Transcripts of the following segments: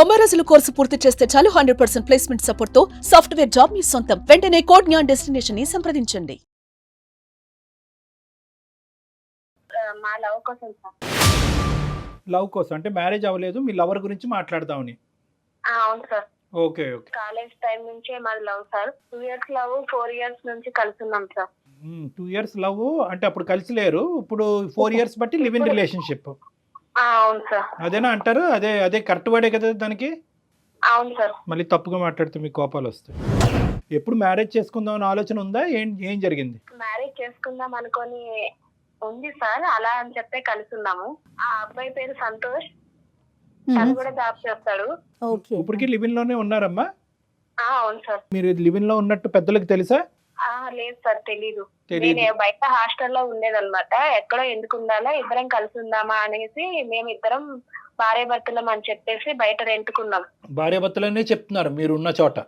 90 రోజుల కోర్సు పూర్తి చేస్తే చాలు 100% ప్లేస్మెంట్ సపోర్ట్ తో సాఫ్ట్వేర్ జాబ్ మీ సొంతం. వెంటనే కోడ్ జ్ఞాన్ డెస్టినేషన్ ని సంప్రదించండి. మా లవ్ కోసం సార్. లవ్ కోసం అంటే మ్యారేజ్ అవ్వలేదు, మీ లవర్ గురించి మాట్లాడదామని. అవును sir. Okay okay. College time నుంచే మాది love sir. 2 years love, 4 years నుంచి కలిసి ఉన్నాం సార్. 2 years లవ్ అంటే అప్పుడు కలిసి లేరు, ఇప్పుడు 4 years బట్టి లివ్ ఇన్ రిలేషన్షిప్. అవును సార్. అదేనా అంటారు? అదే అదే కరెక్ట్ వర్డే కదా దానికి? అవును సార్. మళ్ళీ తప్పుగా మాట్లాడితే మీకు కోపాలు వస్తాయి. ఎప్పుడు మ్యారేజ్ చేసుకుందాం అనే ఆలోచన ఉందా? ఏం జరిగింది? మ్యారేజ్ చేసుకుందాం అనుకొని ఉంది సార్. అలా అని చెప్పే కలిసి ఉన్నాము. ఆ అబ్బాయి పేరు సంతోష్. తను కూడా జాబ్ చేస్తాడు. ఇప్పటికీ లివ్ ఇన్ లోనే ఉన్నారమ్మా? అవును సార్. మీరు లివ్ ఇన్ లో ఉన్నట్టు పెద్దలకు తెలుసా? లేదు సార్, తెలీదు. నేను బయట హాస్టల్లో ఉండేదన్నమాట. ఎక్కడో ఎందుకు ఉండాలా, ఇద్దరం కలిసి ఉందామా అనేసి మేమిద్దరం భార్య భర్తలం అని చెప్పేసి బయట రెంట్కున్నాం. భార్య భర్తలనే చెప్తున్నారు మీరు ఉన్న చోట?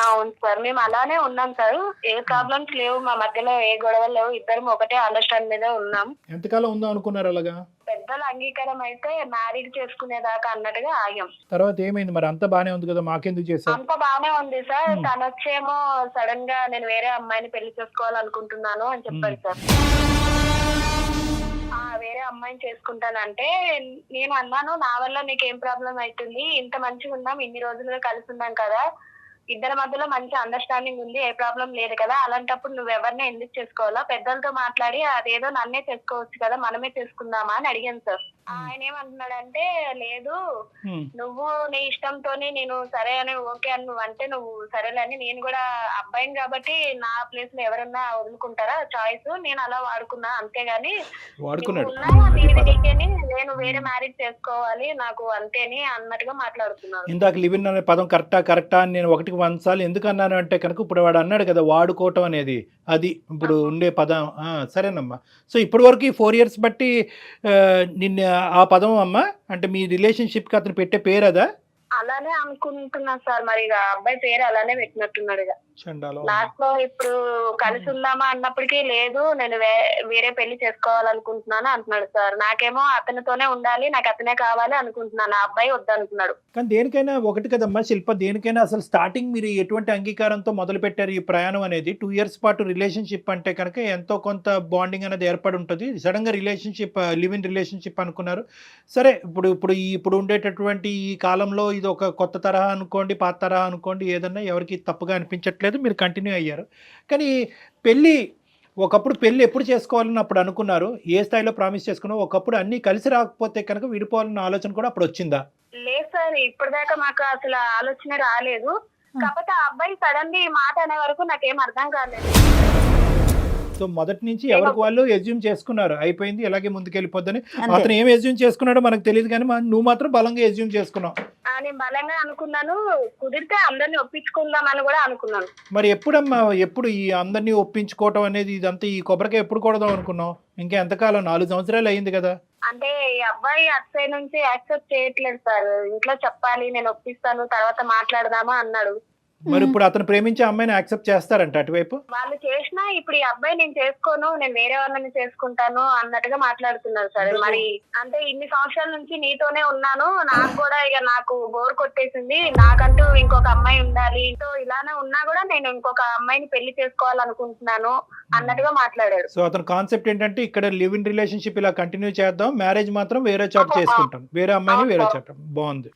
అవును సార్, మేము అలానే ఉన్నాం సార్. ఏ ప్రాబ్లమ్స్ లేవు, మా మధ్యలో ఏ గొడవలు లేవు. ఇద్దరం ఒకటే అండర్స్టాండ్ మీద ఉన్నాం. ఎంతకాలం ఉందాం అనుకున్నారు అలాగా? పెద్దల అంగీకారం అయితే మ్యారేజ్ చేసుకునేదాకా అన్నట్టుగా ఆగాం. తర్వాత ఏమైంది మరి? అంత బానే ఉంది కదా, మాకెందుకు చేశారు? అంత బానే ఉంది సార్. తను వచ్చేమో సడన్ గా నేను వేరే అమ్మాయిని పెళ్లి చేసుకోవాలనుకుంటున్నాను అని చెప్పాను సార్. వేరే అమ్మాయిని చేసుకుంటానంటే నేను అన్నాను, నా వల్ల నీకేం ప్రాబ్లం అవుతుంది, ఇంత మంచిగా ఉన్నాం, ఇన్ని రోజులుగా కలిసి ఉన్నాం కదా, ఇద్దరి మధ్యలో మంచి అండర్స్టాండింగ్ ఉంది, ఏ ప్రాబ్లం లేదు కదా, అలాంటప్పుడు నువ్వు ఎవరిని ఎందుకు చేసుకోవాలా, పెద్దలతో మాట్లాడి అదేదో నన్నే చేసుకోవచ్చు కదా, మనమే చేసుకుందామా అని అడిగాను సార్. ఆయన ఏమంటున్నాడంటే, లేదు నువ్వు నీ ఇష్టంతోనే నేను సరే అని ఓకే అని నువ్వు అంటే నువ్వు సరేలేని, నేను కూడా అబ్బాయిని కాబట్టి నా ప్లేస్ లో ఎవరన్నా వదులుకుంటారా చాయిస్, నేను అలా వాడుకున్నా అంతేగాని నీకేని నేను వేరే మ్యారేజ్ చేసుకోవాలి నాకు అంతేని అన్నట్టుగా మాట్లాడుతున్నాను. ఇందాక లివ్ ఇన్ అనే పదం కరెక్టా అని నేను 1 సార్లు ఎందుకు అన్నాను అంటే కనుక, ఇప్పుడు వాడు అన్నాడు కదా వాడుకోవటం అనేది, అది ఇప్పుడు ఉండే పదం. సరేనమ్మా. సో ఇప్పటి వరకు ఈ 4 years బట్టి నిన్న ఆ పదం అమ్మా అంటే మీ రిలేషన్షిప్ కి అతను పెట్టే పేరు అదా? అలానే అనుకుంటున్నా సార్. మరి ఇక అబ్బాయి పేరు అలానే పెట్టినట్టున్నాడు. ఇక లాస్ట్ లో ఇప్పుడు కలిసి ఉందామా అన్నప్పటికీ లేదు నేను వేరే పెళ్లి చేసుకోవాలనుకుంటున్నాను అంటున్నాడు సార్. నాకేమో అతనితోనే ఉండాలి, నాకు అతనే కావాలి అనుకుంటున్నాను, ఆ అబ్బాయి వద్దనుకున్నాడు. కానీ దేనికైనా ఒకటి కదమ్మా శిల్ప, దేనికైనా అసలు స్టార్టింగ్ మీరు ఎటువంటి అంగీకారంతో మొదలు పెట్టారు ఈ ప్రయాణం అనేది? 2 years పాటు రిలేషన్షిప్ అంటే కనుక ఎంతో కొంత బాండింగ్ అనేది ఏర్పడి ఉంటుంది. సడన్ గా రిలేషన్షిప్, లివ్ ఇన్ రిలేషన్షిప్ అనుకున్నారు. సరే, ఇప్పుడు ఉండేటటువంటి ఈ కాలంలో ఇది ఒక కొత్త తరహా అనుకోండి, పాత తరహా అనుకోండి, ఏదన్నా ఎవరికి తప్పుగా అనిపించట్లేదు, మీరు కంటిన్యూ అయ్యారు. కానీ ఒకప్పుడు పెళ్ళి ఎప్పుడు చేసుకోవాలని అప్పుడు అనుకున్నారు, ఏ స్థాయిలో ప్రామిస్ చేసుకున్నా, ఒకప్పుడు అన్ని కలిసి రాకపోతే కనుక విడిపోవాలన్న ఆలోచన కూడా అప్పుడు వచ్చిందా? లేదు సార్, ఇప్పటిదాకా మాకు అసలు ఆలోచన రాలేదు. కాకపోతే ఆ అబ్బాయి సడన్ గా మాట అనే వరకు నాకేం అర్థం కాలేదు. సో మొదటి నుంచి ఎవరికి వాళ్ళు ఎజ్యూమ్ చేసుకున్నారు, అయిపోయింది ఇలాగే ముందుకెళ్ళిపోద్దని. అతను ఏం ఎజ్యూమ్ చేసుకున్నాడో మనకు తెలియదు, కానీ నువ్వు మాత్రం బలంగా ఎజ్యూమ్ చేసుకున్నావు. నేను బలంగా అనుకున్నాను, కుదిరితే అందరినీ ఒప్పించుకుందామని కూడా అనుకున్నాను. మరి ఎప్పుడు ఈ అందరినీ ఒప్పించుకోవటం అనేది ఇదంతా ఈ కొబ్బరికాయ ఎప్పుడు కొడదాం అనుకున్నావు? ఇంకా ఎంతకాలం? 4 సంవత్సరాలు అయింది కదా. అంటే ఈ అబ్బాయి అటు నుంచి యాక్సెప్ట్ చేయట్లేదు సార్. ఇంట్లో చెప్పాలి, నేను ఒప్పిస్తాను, తర్వాత మాట్లాడదామా అన్నాడు. మరి ఇప్పుడు అతను ప్రేమించే అమ్మాయిని యాక్సెప్ట్ చేస్తారంట అటువైపు? వాళ్ళు చేసినా ఇప్పుడు ఈ అబ్బాయి నేను చేసుకోను, నేను వేరే వాళ్ళని చేసుకుంటాను అన్నట్టుగా మాట్లాడుతున్నారు సార్. మరి అంటే ఇన్ని సంవత్సరాల నుంచి నీతోనే ఉన్నాను, నాకు కూడా ఇక నాకు బోర్ కొట్టేసింది, నాకంటూ ఇంకొక అమ్మాయి ఉండాలి, ఇలానే ఉన్నా కూడా నేను ఇంకొక అమ్మాయిని పెళ్లి చేసుకోవాలనుకుంటున్నాను అన్నట్టుగా మాట్లాడాడు. సో అతని కాన్సెప్ట్ ఏంటంటే, ఇక్కడ లివ్ ఇన్ రిలేషన్షిప్ ఇలా కంటిన్యూ చేద్దాం, మ్యారేజ్ మాత్రం వేరే చోట చేసుకుంటాం, వేరే అమ్మాయిని వేరే చోట. బాగుంది.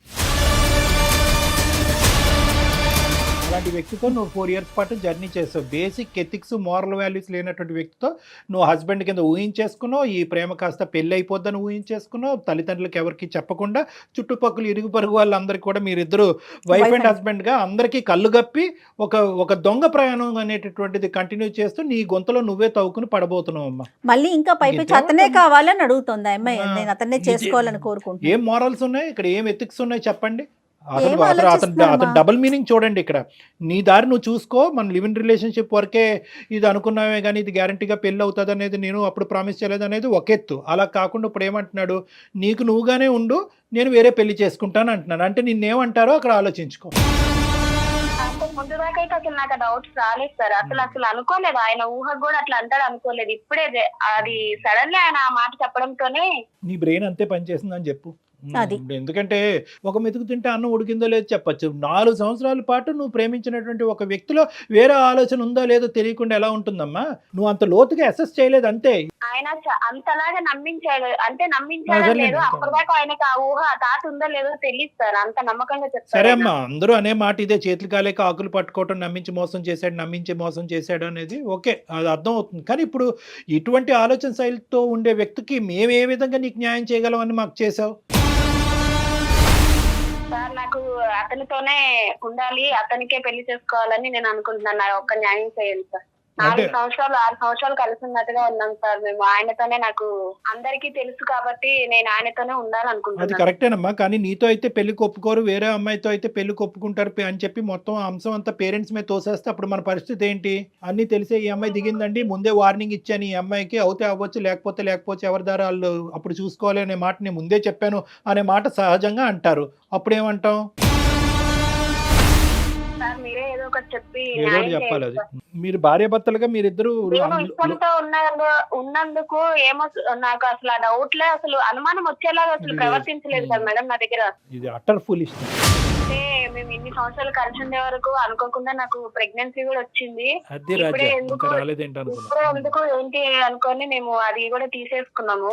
అలాంటి వ్యక్తితో నువ్వు 4 years పాటు జర్నీ చేస్తావు. బేసిక్ ఎథిక్స్, మోరల్ వాల్యూస్ లేనటువంటి వ్యక్తితో నువ్వు హస్బెండ్ కింద ఊహించేసుకున్నావు. ఈ ప్రేమ కాస్త పెళ్ళి అయిపోద్దని ఊహించేసుకున్నావు. తల్లిదండ్రులకు ఎవరికి చెప్పకుండా చుట్టుపక్కల ఇరుగు పరుగు వాళ్ళందరికీ కూడా మీరిద్దరు వైఫ్ అండ్ హస్బెండ్గా అందరికీ కళ్ళు గప్పి ఒక దొంగ ప్రయాణం అనేటటువంటిది కంటిన్యూ చేస్తూ నీ గొంతులో నువ్వే తవ్వుకుని పడబోతున్నావు అమ్మా. మళ్ళీ ఇంకా పైపించి అతనే కావాలని అడుగుతుంది అమ్మాయి, నేను అతనే చేసుకోవాలని కోరుకుంటున్నాను. ఏం మోరల్స్ ఉన్నాయి ఇక్కడ, ఏం ఎథిక్స్ ఉన్నాయి చెప్పండి? అతను డబుల్ మీనింగ్ చూడండి ఇక్కడ. నీ దారి నువ్వు చూసుకో, మన లివ్ ఇన్ రిలేషన్షిప్ వరకే ఇది అనుకున్నామే కానీ ఇది గ్యారంటీగా పెళ్ళి అవుతుంది అనేది నేను అప్పుడు ప్రామిస్ చేయలేదు అనేది ఒక ఎత్తు. అలా కాకుండా ఇప్పుడు ఏమంటున్నాడు, నీకు నువ్వుగానే ఉండు, నేను వేరే పెళ్లి చేసుకుంటాను అంటున్నాను. అంటే నిన్నేమంటారో అక్కడ ఆలోచించుకో. ముందు దాకా అయితే అసలు నాకు డౌట్స్ రాలేదు సార్. అసలు అనుకోలేదు, ఆయన ఊహకు కూడా అట్లా అంటాడు అనుకోలేదు. ఇప్పుడే అది సడన్లీ ఆయన ఆ మాట చెప్పడంతోనే నీ బ్రెయిన్ అంతే పనిచేసిందని చెప్పు. అది. ఎందుకంటే ఒక మెతుకు తింటే అన్నం ఉడికిందో లేదో చెప్పచ్చు. 4 సంవత్సరాల పాటు నువ్వు ప్రేమించినటువంటి ఒక వ్యక్తిలో వేరే ఆలోచన ఉందో లేదో తెలియకుండా ఎలా ఉంటుందమ్మా? నువ్వు అంత లోతుగా అసెస్ చేయలేదు అంతే. ఆయన అంతలాగా నమ్మించాడు, అంటే నమ్మించాడో అదేలే. లేదో అప్పటిదాకా ఆయనకు ఆ ఊహ ఆ తాత ఉందో లేదో తెలియదు సార్, అంత నమ్మకంగా సరే చెప్తారు. అమ్మా, అందరూ అనే మాట ఇదే, చేతులు కాలేక ఆకులు పట్టుకోవటం, నమ్మించి మోసం చేశాడు అనేది ఓకే, అది అర్థం అవుతుంది. కానీ ఇప్పుడు ఇటువంటి ఆలోచన శైలితో ఉండే వ్యక్తికి మేము ఏ విధంగా నీకు న్యాయం చేయగలం అని మాకు చేసావు? సార్ నాకు అతనితోనే ఉండాలి, అతనికే పెళ్లి చేసుకోవాలని నేను అనుకుంటున్నాను. నా ఒక్క న్యాయం చేయండి సార్. 4 సంవత్సరాలు 6 సంవత్సరాలు కలిసి ఉన్నట్టుగా ఉన్నాం సార్ మేము. ఆయనతోనే నాకు అందరికీ తెలుసు కాబట్టి నేను ఆయనతోనే అది ఉండాలనుకుంటున్నాను. కరెక్టేనమ్మా, కానీ నీతో అయితే పెళ్లికి ఒప్పుకోరు, వేరే అమ్మాయితో అయితే పెళ్లికి ఒప్పుకుంటారు అని చెప్పి మొత్తం అంశం అంతా పేరెంట్స్ మీద తోసేస్తే అప్పుడు మన పరిస్థితి ఏంటి? అన్నీ తెలిసే ఈ అమ్మాయి దిగిందండి, ముందే వార్నింగ్ ఇచ్చాను ఈ అమ్మాయికి, అవుతే అవ్వచ్చు లేకపోతే ఎవరి దారి వాళ్ళు అప్పుడు చూసుకోవాలి అనే మాట నేను ముందే చెప్పాను అనే మాట సహజంగా అంటారు. అప్పుడేమంటాం? సార్ మీరే ఏదో ఒకటి చెప్పి ఏదో ఒకటి న్యాయం చెప్పాలి. చేయండి అది సార్. మీరు భార్యాభర్తలుగా మీరిద్దరు నేను ఇష్టంతో ఉన్నందుకు ఏమో నాకు అసలు ఆ డౌట్లే, అసలు అనుమానం వచ్చేలాగా అసలు ప్రవర్తించలేదు కదా మేడం నా దగ్గర. ఇది అటర్ ఫులిష్. అంటే మేము ఇన్ని సంవత్సరాలు కలిసి ఉండే వరకు అనుకోకుండా నాకు ప్రెగ్నెన్సీ కూడా వచ్చింది. అదే రాజా, ఇప్పుడే ఎందుకు ఇంకా రాలేదేంటి అనుకున్నా. ఇప్పుడే ఎందుకు ఏంటి అనుకొని మేము అది కూడా తీసేసుకున్నాము.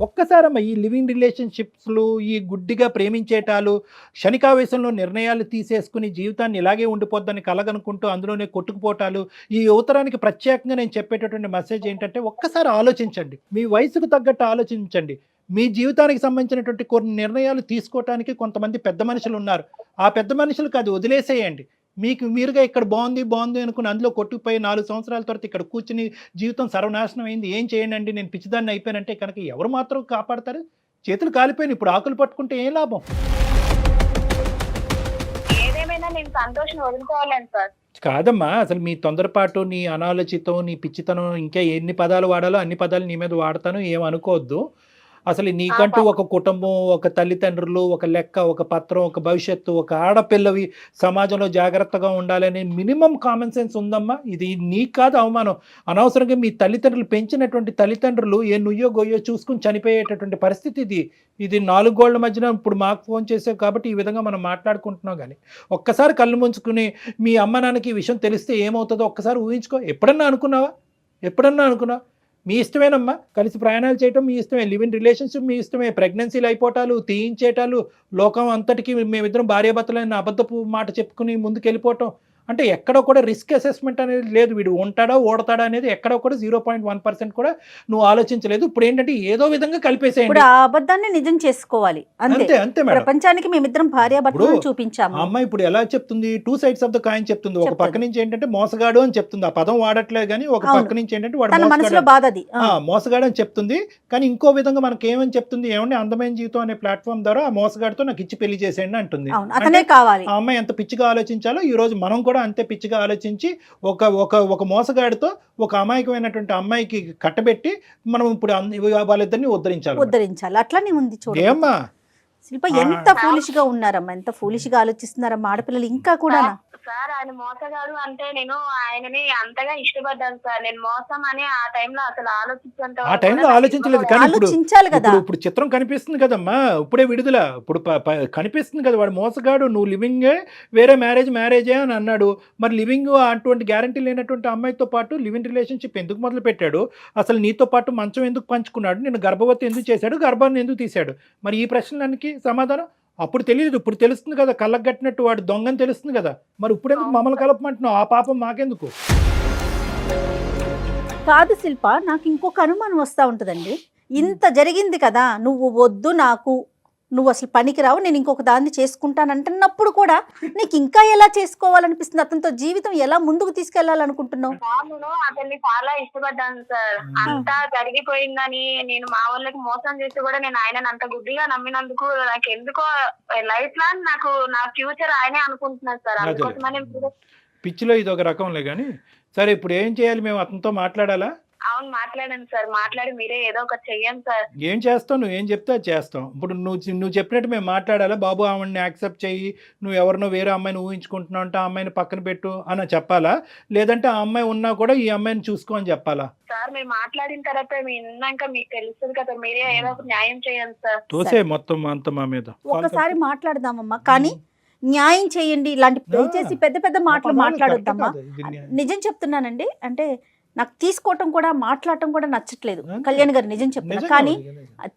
ఒక్కసారమ్మ ఈ లివింగ్ రిలేషన్షిప్స్లు, ఈ గుడ్డిగా ప్రేమించేటాలు, క్షణికావేశంలో నిర్ణయాలు తీసేసుకుని జీవితాన్ని ఇలాగే ఉండిపోద్దని కలగనుకుంటూ అందులోనే కొట్టుకుపోవటాలు, ఈ యువతరానికి ప్రత్యేకంగా నేను చెప్పేటటువంటి మెసేజ్ ఏంటంటే ఒక్కసారి ఆలోచించండి, మీ వయసుకు తగ్గట్టు ఆలోచించండి. మీ జీవితానికి సంబంధించినటువంటి కొన్ని నిర్ణయాలు తీసుకోవటానికి కొంతమంది పెద్ద మనుషులు ఉన్నారు. ఆ పెద్ద మనుషులకు అది వదిలేసేయండి. మీకు మీరుగా ఇక్కడ బాగుంది అనుకుని అందులో కొట్టుకుపోయి 4 సంవత్సరాల తర్వాత ఇక్కడ కూర్చుని జీవితం సర్వనాశనం అయింది, ఏం చేయండి, నేను పిచ్చిదాన్ని అయిపోయానంటే కనుక ఎవరు మాత్రం కాపాడతారు? చేతులు కాలిపోయిన ఇప్పుడు ఆకులు పట్టుకుంటే ఏం లాభం? ఏదేమైనా నేను సంతోషం వదులుకోవాలని సార్. కాదమ్మా, అసలు మీ తొందరపాటు, నీ అనాలోచితం, నీ పిచ్చితనం, ఇంకా ఎన్ని పదాలు వాడాలో అన్ని పదాలు నీ మీద వాడతాను, ఏమనుకోవద్దు. అసలు నీకంటూ ఒక కుటుంబం, ఒక తల్లిదండ్రులు, ఒక లెక్క, ఒక పత్రం, ఒక భవిష్యత్తు, ఒక ఆడపిల్లవి సమాజంలో జాగ్రత్తగా ఉండాలనే మినిమం కామన్ సెన్స్ ఉందమ్మా. ఇది నీకు కాదు అవమానం. అనవసరంగా మీ తల్లిదండ్రులు పెంచినటువంటి తల్లిదండ్రులు ఏ నుయ్యో గొయ్యో చూసుకుని చనిపోయేటటువంటి పరిస్థితి ఇది. ఇది 4 గోళ్ల మధ్యన ఇప్పుడు మాకు ఫోన్ చేసావు కాబట్టి ఈ విధంగా మనం మాట్లాడుకుంటున్నాం. కానీ ఒక్కసారి కళ్ళు ముంచుకుని మీ అమ్మ నాన్నకి ఈ విషయం తెలిస్తే ఏమవుతుందో ఒక్కసారి ఊహించుకో. ఎప్పుడన్నా అనుకున్నావా? మీ ఇష్టమేనమ్మా, కలిసి ప్రయాణాలు చేయటం మీ ఇష్టమే, లివ్ ఇన్ రిలేషన్షిప్ మీ ఇష్టమే, ప్రెగ్నెన్సీలు అయిపోవటాలు, తీయించేటాలు, లోకం అంతటికి మేమిద్దరం భార్యాభర్తలైన అబద్ధపు మాట చెప్పుకుని ముందుకు వెళ్ళిపోవటం అంటే ఎక్కడో కూడా రిస్క్ అసెస్మెంట్ అనేది లేదు. వీడు ఉంటాడా ఓడతాడా అనేది ఎక్కడో కూడా 0.1% కూడా నువ్వు ఆలోచించలేదు. ఇప్పుడు ఏంటంటే ఏదో విధంగా కలిపేసేయండి. ఇప్పుడు ఆ అబద్ధాన్ని నిజం చేసుకోవాలి అంతే. అంతే మేడం. ప్రపంచానికి మేమిద్దరం భార్యాభర్తలను చూపించాము. అమ్మ ఇప్పుడు ఎలా చెప్తుంది, 2 sides ఆఫ్ ద కాయిన్ చెప్తుంది. ఒక పక్క నుంచి ఏంటంటే మోసగాడు అని చెప్తుంది, ఆ పదం వాడట్లేదు కానీ ఒక పక్క నుంచి ఏంటంటే వాడు తన మనసులో బాధ అది. మోసగాడు అని చెప్తుంది. కానీ ఇంకో విధంగా మనకి ఏమని చెప్తుంది, ఏమంటే అందమైన జీవితం అనే ప్లాట్ఫామ్ ద్వారా ఆ మోసగాడితో నాకు ఇచ్చి పెళ్లి చేసేయండి అంటుంది. అతనే కావాలి. ఆ అమ్మాయి ఎంత పిచ్చిగా ఆలోచించాలో ఈ రోజు మనం కూడా అంతే పిచ్చిగా ఆలోచించి ఒక మోసగాడితో ఒక అమాయకమైనటువంటి అమ్మాయికి కట్టబెట్టి మనం ఇప్పుడు వాళ్ళిద్దరిని ఉద్ధరించాలి. అట్లానే ఉంది చూడండి. ఏమ్మా శిల్ప, ఎంత ఫూలిష్ గా ఉన్నారమ్మా, ఎంత ఫూలిష్ గా ఆలోచిస్తున్నారమ్మా ఆడపిల్లలు ఇంకా కూడా. సార్ ఆయన మోసగాడు అంటే నేను ఆయనని అంతగా ఇష్టపడ్డాను సార్. నేను మోసం అని ఆ టైంలో అసలు ఆలోచించలేదు. కానీ ఆలోచించాలి కదా. ఇప్పుడు చిత్రం కనిపిస్తుంది కదమ్మా, ఇప్పుడే విడుదల, ఇప్పుడు కనిపిస్తుంది కదా వాడు మోసగాడు, నువ్వు లివింగే వేరే మ్యారేజే అని అన్నాడు. మరి లివింగ్ అటువంటి గ్యారంటీ లేనటువంటి అమ్మాయితో పాటు లివ్ ఇన్ రిలేషన్షిప్ ఎందుకు మొదలు పెట్టాడు? అసలు నీతో పాటు మంచం ఎందుకు పంచుకున్నాడు? నేను గర్భవతి ఎందుకు చేశాడు? గర్భాన్ని ఎందుకు తీశాడు? మరి ఈ ప్రశ్నలకి సమాధానం అప్పుడు తెలియదు, ఇప్పుడు తెలుస్తుంది కదా. కళ్ళకు కట్టినట్టు వాడు దొంగని తెలుస్తుంది కదా. మరి ఇప్పుడు ఎందుకు మమ్మల్ని కలపమంటున్నావు? ఆ పాపం మాకెందుకు? కాదు శిల్ప, నాకు ఇంకొక అనుమానం వస్తూ ఉంటుందండి. ఇంత జరిగింది కదా, నువ్వు వద్దు, నువ్వు అసలు పనికిరావు, నేను ఇంకొక దాన్ని చేసుకుంటానంటున్నప్పుడు కూడా నీకు ఇంకా ఎలా చేసుకోవాలనిపిస్తుంది? అతనితో జీవితం ఎలా ముందుకు తీసుకెళ్లాలనుకుంటున్నావు? నేను అతన్ని చాలా ఇష్టపడ్డాను సార్. అంతా జరిగిపోయిందని నేను మా వాళ్ళకి మోసం చేసి కూడా నేను ఆయనను అంత గుడ్డిగా నమ్మినందుకు నాకు ఎందుకో లైఫ్ లాంగ్ నా ఫ్యూచర్ ఆయనే అనుకుంటున్నాను సార్. అందుకోసమని పిచ్చిలో ఇది ఒక రకంలే. కానీ సరే, ఇప్పుడు ఏం చేయాలి? మేము అతనితో మాట్లాడాలా? అవును మాట్లాడాను సార్, మాట్లాడి మీరే ఏదో ఒకటి చెయ్యండి సార్. ఏం చేస్తావు, నువ్వు ఏం చెప్తే అది చేస్తాం. ఇప్పుడు నువ్వు చెప్పినట్టు మేము మాట్లాడాలా, బాబు ఆవిడని యాక్సెప్ట్ చెయ్యి, నువ్వు ఎవరినో వేరే అమ్మాయిని ఊహించుకుంటున్నావు అంటే ఆ అమ్మాయిని పక్కన పెట్టు అని చెప్పాలా, లేదంటే ఆ అమ్మాయి ఉన్నా కూడా ఈ అమ్మాయిని చూసుకో అని చెప్పాలా? సార్ మీరు మాట్లాడిన తర్వాత విన్నాక మీకు తెలుస్తుంది కదా, మీరే ఏదో ఒక న్యాయం చేయండి సార్. తోసే మొత్తం అంత మా మీద. ఒకసారి మాట్లాడదామమ్మా, కానీ న్యాయం చేయండి. ఇలాంటి దయచేసి పెద్ద పెద్ద మాటలు మాట్లాడొద్దమ్మా. నిజం చెప్తున్నానండి, అంటే నాకు తీసుకోవటం కూడా మాట్లాడటం కూడా నచ్చట్లేదు కళ్యాణ్ గారు, నిజం చెప్తున్నా. కానీ